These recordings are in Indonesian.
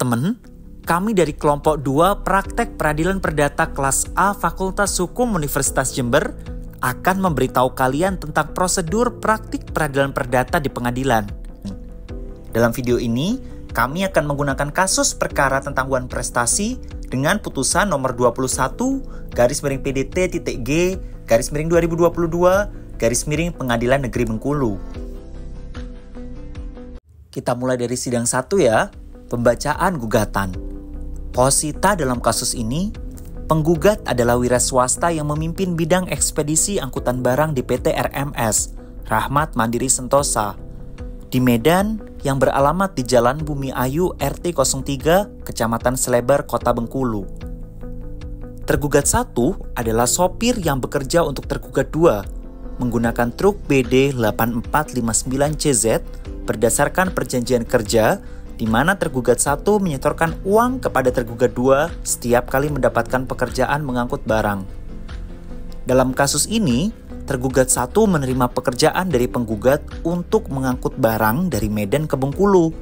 teman-teman, kami dari kelompok 2 Praktek Peradilan Perdata kelas A Fakultas Hukum Universitas Jember akan memberitahu kalian tentang prosedur praktik peradilan perdata di pengadilan. Dalam video ini, kami akan menggunakan kasus perkara tentang uang prestasi dengan putusan nomor 21/PDT-G/2022 Pengadilan Negeri Bengkulu. Kita mulai dari sidang 1 ya, pembacaan gugatan. Posita dalam kasus ini, penggugat adalah wira swasta yang memimpin bidang ekspedisi angkutan barang di PT RMS, Rahmat Mandiri Sentosa, di Medan yang beralamat di Jalan Bumi Ayu RT 03, Kecamatan Selebar, Kota Bengkulu. Tergugat 1 adalah sopir yang bekerja untuk tergugat 2 menggunakan truk BD 8459CZ berdasarkan perjanjian kerja di mana tergugat 1 menyetorkan uang kepada tergugat 2 setiap kali mendapatkan pekerjaan mengangkut barang. Dalam kasus ini, tergugat 1 menerima pekerjaan dari penggugat untuk mengangkut barang dari Medan ke Bengkulu.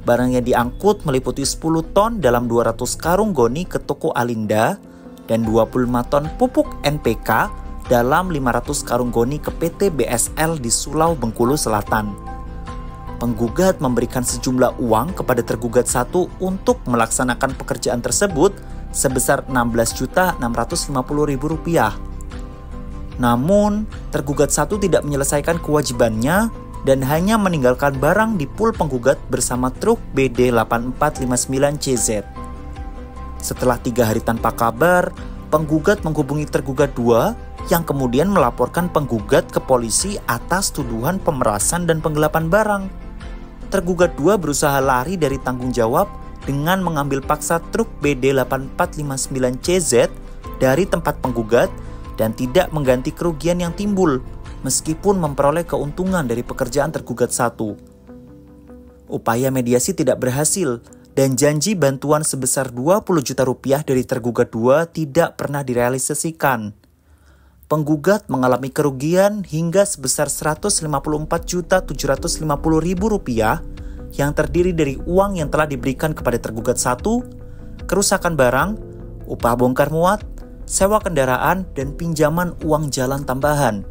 Barang yang diangkut meliputi 10 ton dalam 200 karung goni ke toko Alinda dan 25 ton pupuk NPK dalam 500 karung goni ke PT BSL di Sulau, Bengkulu Selatan. Penggugat memberikan sejumlah uang kepada tergugat 1 untuk melaksanakan pekerjaan tersebut sebesar Rp16.650.000. Namun, tergugat 1 tidak menyelesaikan kewajibannya dan hanya meninggalkan barang di pool penggugat bersama truk BD 8459CZ. Setelah 3 hari tanpa kabar, penggugat menghubungi tergugat 2 yang kemudian melaporkan penggugat ke polisi atas tuduhan pemerasan dan penggelapan barang. Tergugat 2 berusaha lari dari tanggung jawab dengan mengambil paksa truk BD 8459CZ dari tempat penggugat dan tidak mengganti kerugian yang timbul, meskipun memperoleh keuntungan dari pekerjaan tergugat 1. Upaya mediasi tidak berhasil, dan janji bantuan sebesar Rp20 juta dari tergugat 2 tidak pernah direalisasikan. Penggugat mengalami kerugian hingga sebesar Rp154.750.000 yang terdiri dari uang yang telah diberikan kepada tergugat 1, kerusakan barang, upah bongkar muat, sewa kendaraan, dan pinjaman uang jalan tambahan.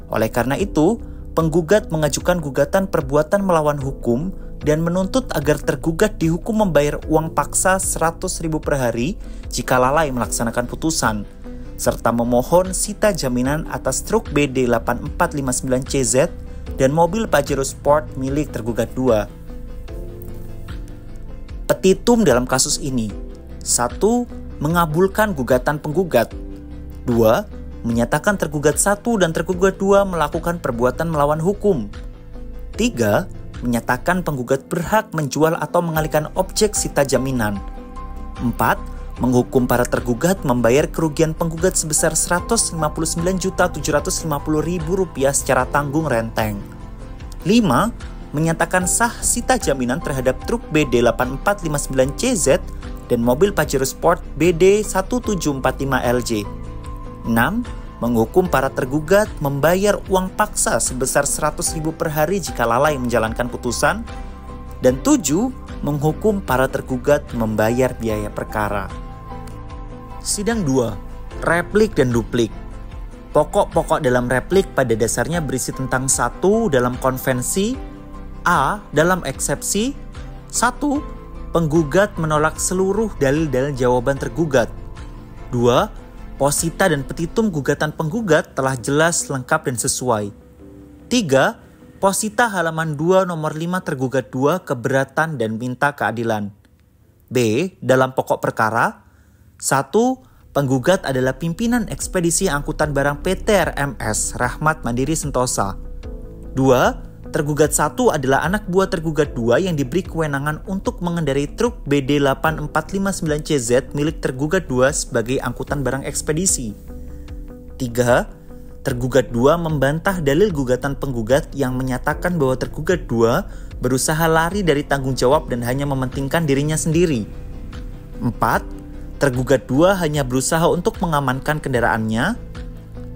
Oleh karena itu, penggugat mengajukan gugatan perbuatan melawan hukum dan menuntut agar tergugat dihukum membayar uang paksa Rp100.000 per hari jika lalai melaksanakan putusan, serta memohon sita jaminan atas truk BD 8459CZ dan mobil Pajero Sport milik tergugat 2. Petitum dalam kasus ini: 1. Mengabulkan gugatan penggugat. 2. Menyatakan tergugat 1 dan tergugat 2 melakukan perbuatan melawan hukum. 3. Menyatakan penggugat berhak menjual atau mengalihkan objek sita jaminan. 4. Menghukum para tergugat membayar kerugian penggugat sebesar Rp159.750.000 secara tanggung renteng. 5. Menyatakan sah sita jaminan terhadap truk BD 8459CZ dan mobil Pajero Sport BD 1745LJ. 6. Menghukum para tergugat membayar uang paksa sebesar Rp100.000 per hari jika lalai menjalankan putusan. Dan 7. Menghukum para tergugat membayar biaya perkara. Sidang 2. Replik dan duplik. Pokok-pokok dalam replik pada dasarnya berisi tentang 1. Dalam konvensi A. Dalam eksepsi 1. Penggugat menolak seluruh dalil-dalil jawaban tergugat. 2. Posita dan petitum gugatan penggugat telah jelas, lengkap, dan sesuai. 3. Posita halaman 2 nomor 5 tergugat 2 keberatan dan minta keadilan. B. Dalam pokok perkara 1. Penggugat adalah pimpinan ekspedisi angkutan barang PT RMS Rahmat Mandiri Sentosa. 2. Tergugat 1 adalah anak buah tergugat 2 yang diberi kewenangan untuk mengendarai truk BD 8459CZ milik tergugat 2 sebagai angkutan barang ekspedisi. 3. Tergugat 2 membantah dalil gugatan penggugat yang menyatakan bahwa tergugat 2 berusaha lari dari tanggung jawab dan hanya mementingkan dirinya sendiri. 4. Tergugat 2 hanya berusaha untuk mengamankan kendaraannya.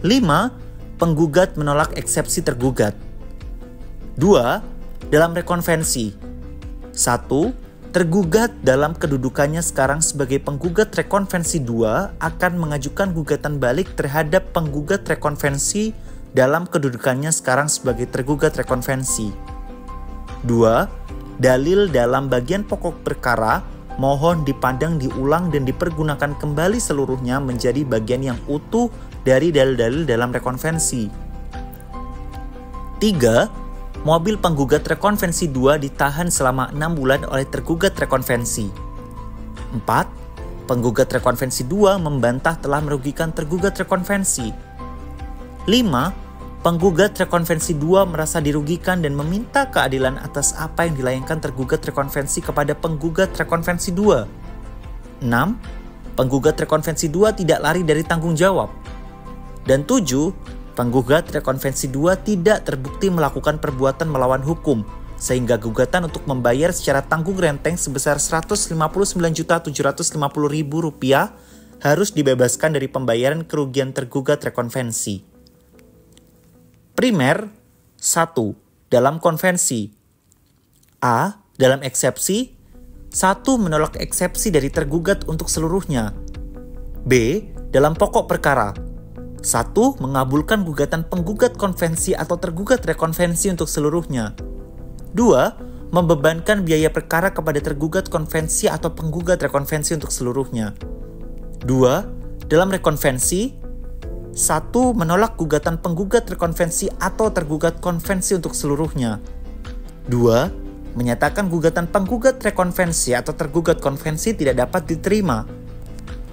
5. Penggugat menolak eksepsi tergugat. 2. Dalam rekonvensi 1. Tergugat dalam kedudukannya sekarang sebagai penggugat rekonvensi 2 akan mengajukan gugatan balik terhadap penggugat rekonvensi dalam kedudukannya sekarang sebagai tergugat rekonvensi. 2. Dalil dalam bagian pokok perkara mohon dipandang diulang dan dipergunakan kembali seluruhnya menjadi bagian yang utuh dari dalil-dalil dalam rekonvensi. 3. Mobil penggugat rekonvensi 2 ditahan selama 6 bulan oleh tergugat rekonvensi. 4. Penggugat rekonvensi 2 membantah telah merugikan tergugat rekonvensi. 5. Penggugat rekonvensi 2 merasa dirugikan dan meminta keadilan atas apa yang dilayangkan tergugat rekonvensi kepada penggugat rekonvensi 2. 6. Penggugat rekonvensi 2 tidak lari dari tanggung jawab. Dan 7. Penggugat rekonvensi 2 tidak terbukti melakukan perbuatan melawan hukum, sehingga gugatan untuk membayar secara tanggung renteng sebesar Rp159.750.000 harus dibebaskan dari pembayaran kerugian tergugat rekonvensi. Primer 1. Dalam konvensi A. Dalam eksepsi 1. Menolak eksepsi dari tergugat untuk seluruhnya. B. Dalam pokok perkara 1. Mengabulkan gugatan penggugat konvensi atau tergugat rekonvensi untuk seluruhnya. 2. Membebankan biaya perkara kepada tergugat konvensi atau penggugat rekonvensi untuk seluruhnya. 2. Dalam rekonvensi 1. Menolak gugatan penggugat rekonvensi atau tergugat konvensi untuk seluruhnya. 2. Menyatakan gugatan penggugat rekonvensi atau tergugat konvensi tidak dapat diterima.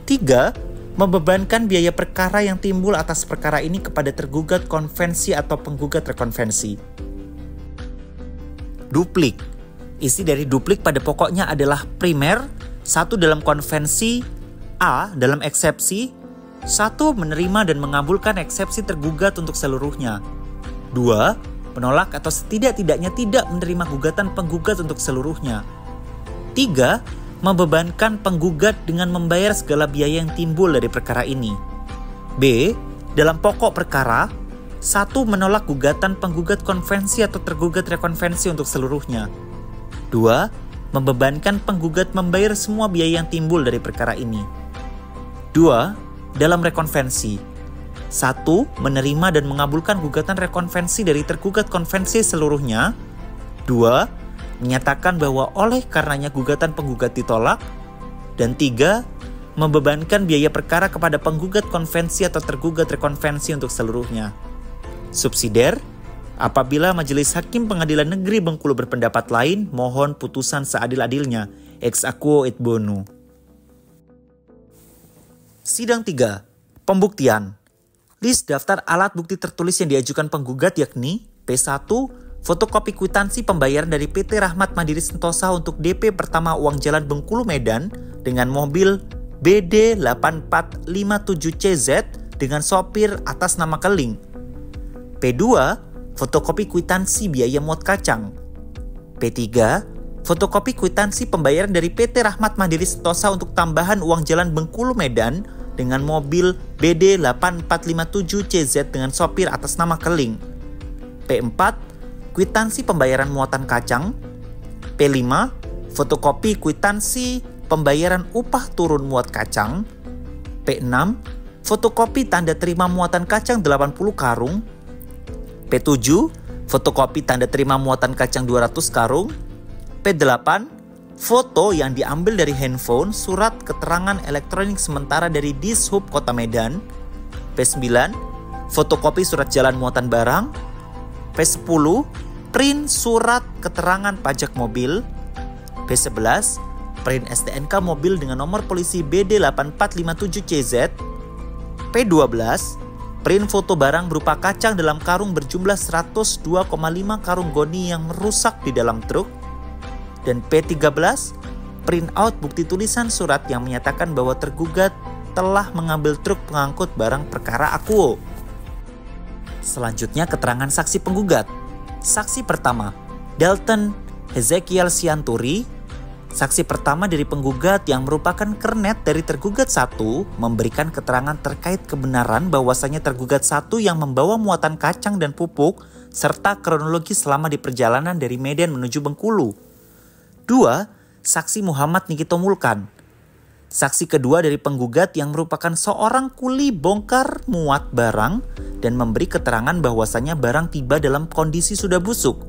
3. Membebankan biaya perkara yang timbul atas perkara ini kepada tergugat konvensi atau penggugat rekonvensi. Duplik. Isi dari duplik pada pokoknya adalah primer 1. Dalam konvensi A. Dalam eksepsi 1. Menerima dan mengabulkan eksepsi tergugat untuk seluruhnya. 2. Menolak atau setidak-tidaknya tidak menerima gugatan penggugat untuk seluruhnya. 3. Membebankan penggugat dengan membayar segala biaya yang timbul dari perkara ini. B. Dalam pokok perkara 1. Menolak gugatan penggugat konvensi atau tergugat rekonvensi untuk seluruhnya. 2. Membebankan penggugat membayar semua biaya yang timbul dari perkara ini. 2. Dalam rekonvensi 1. Menerima dan mengabulkan gugatan rekonvensi dari tergugat konvensi seluruhnya. 2. Menyatakan bahwa oleh karenanya gugatan penggugat ditolak. Dan 3. Membebankan biaya perkara kepada penggugat konvensi atau tergugat rekonvensi untuk seluruhnya. Subsidiar, apabila Majelis Hakim Pengadilan Negeri Bengkulu berpendapat lain, mohon putusan seadil-adilnya. Ex aequo et bono. Sidang 3. Pembuktian. List daftar alat bukti tertulis yang diajukan penggugat yakni P1. Fotokopi kwitansi pembayaran dari PT Rahmat Mandiri Sentosa untuk DP pertama uang jalan Bengkulu Medan dengan mobil BD 8457CZ dengan sopir atas nama Keling. P2. Fotokopi kwitansi biaya muat kacang. P3. Fotokopi kwitansi pembayaran dari PT Rahmat Mandiri Sentosa untuk tambahan uang jalan Bengkulu Medan dengan mobil BD 8457CZ dengan sopir atas nama Keling. P4. Kwitansi pembayaran muatan kacang. P5. Fotokopi kwitansi pembayaran upah turun muat kacang. P6. Fotokopi tanda terima muatan kacang 80 karung. P7. Fotokopi tanda terima muatan kacang 200 karung. P8. Foto yang diambil dari handphone surat keterangan elektronik sementara dari Dishub Kota Medan. P9. Fotokopi surat jalan muatan barang. P10. Print surat keterangan pajak mobil. P11. Print STNK mobil dengan nomor polisi BD 8457CZ. P12. Print foto barang berupa kacang dalam karung berjumlah 102,5 karung goni yang merusak di dalam truk. Dan P13, print out bukti tulisan surat yang menyatakan bahwa tergugat telah mengambil truk pengangkut barang perkara akuo. Selanjutnya keterangan saksi penggugat. Saksi pertama, Dalton Hezekiel Sianturi. Saksi pertama dari penggugat yang merupakan kernet dari tergugat 1 memberikan keterangan terkait kebenaran bahwasanya tergugat 1 yang membawa muatan kacang dan pupuk serta kronologi selama di perjalanan dari Medan menuju Bengkulu. 2. saksi Muhammad Nikito Mulkan. Saksi kedua dari penggugat yang merupakan seorang kuli bongkar muat barang dan memberi keterangan bahwasannya barang tiba dalam kondisi sudah busuk.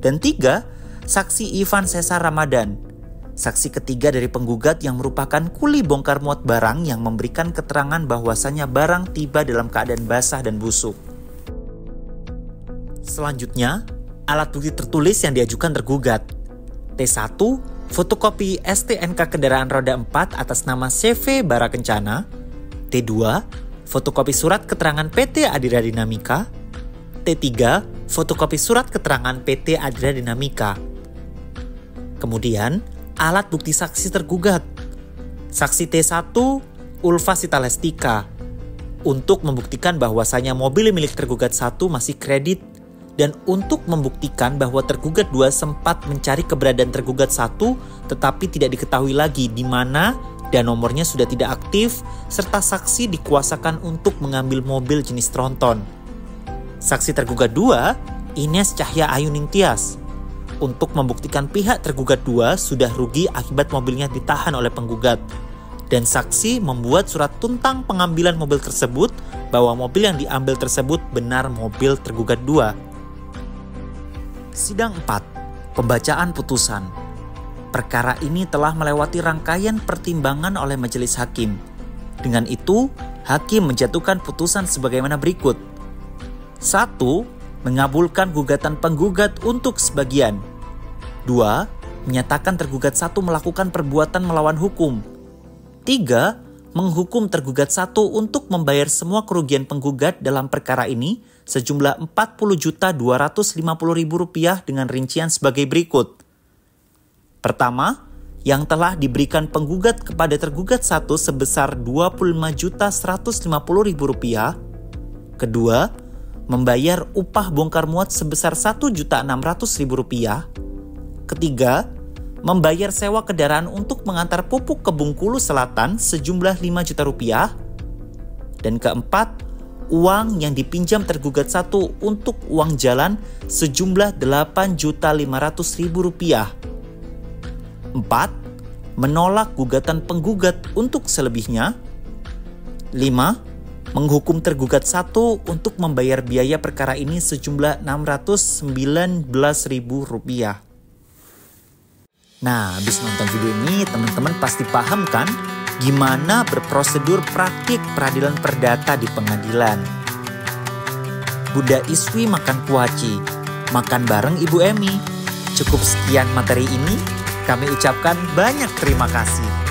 Dan 3, saksi Ivan Cesar Ramadan. Saksi ketiga dari penggugat yang merupakan kuli bongkar muat barang yang memberikan keterangan bahwasannya barang tiba dalam keadaan basah dan busuk. Selanjutnya, alat bukti tertulis yang diajukan tergugat. T1, fotokopi STNK kendaraan roda 4 atas nama CV Bara Kencana. T2, fotokopi surat keterangan PT Adira Dinamika. T3, fotokopi surat keterangan PT Adira Dinamika. Kemudian, alat bukti saksi tergugat. Saksi T1, Ulfa Sitalestika, untuk membuktikan bahwasanya mobil milik tergugat 1 masih kredit dan untuk membuktikan bahwa tergugat 2 sempat mencari keberadaan tergugat 1 tetapi tidak diketahui lagi di mana dan nomornya sudah tidak aktif, serta saksi dikuasakan untuk mengambil mobil jenis tronton. Saksi tergugat 2, Ines Cahya Ayuning Tias, untuk membuktikan pihak tergugat 2 sudah rugi akibat mobilnya ditahan oleh penggugat. Dan saksi membuat surat tentang pengambilan mobil tersebut bahwa mobil yang diambil tersebut benar mobil tergugat 2. Sidang 4. Pembacaan putusan. Perkara ini telah melewati rangkaian pertimbangan oleh majelis hakim. Dengan itu, hakim menjatuhkan putusan sebagaimana berikut. 1. Mengabulkan gugatan penggugat untuk sebagian. 2. Menyatakan tergugat 1 melakukan perbuatan melawan hukum. 3. Menghukum tergugat 1 untuk membayar semua kerugian penggugat dalam perkara ini sejumlah Rp40.250.000 dengan rincian sebagai berikut. Pertama, yang telah diberikan penggugat kepada tergugat 1 sebesar Rp25.150.000. Kedua, membayar upah bongkar muat sebesar Rp1.600.000. Ketiga, membayar sewa kendaraan untuk mengantar pupuk ke Bengkulu Selatan sejumlah Rp5 juta. Dan keempat, uang yang dipinjam tergugat 1 untuk uang jalan sejumlah Rp8.500.000. 4. Menolak gugatan penggugat untuk selebihnya. 5. Menghukum tergugat 1 untuk membayar biaya perkara ini sejumlah Rp619.000. Nah, habis nonton video ini, teman-teman pasti paham kan gimana berprosedur praktik peradilan perdata di pengadilan. Bunda Iswi makan kuaci, makan bareng Ibu Emi. Cukup sekian materi ini, kami ucapkan banyak terima kasih.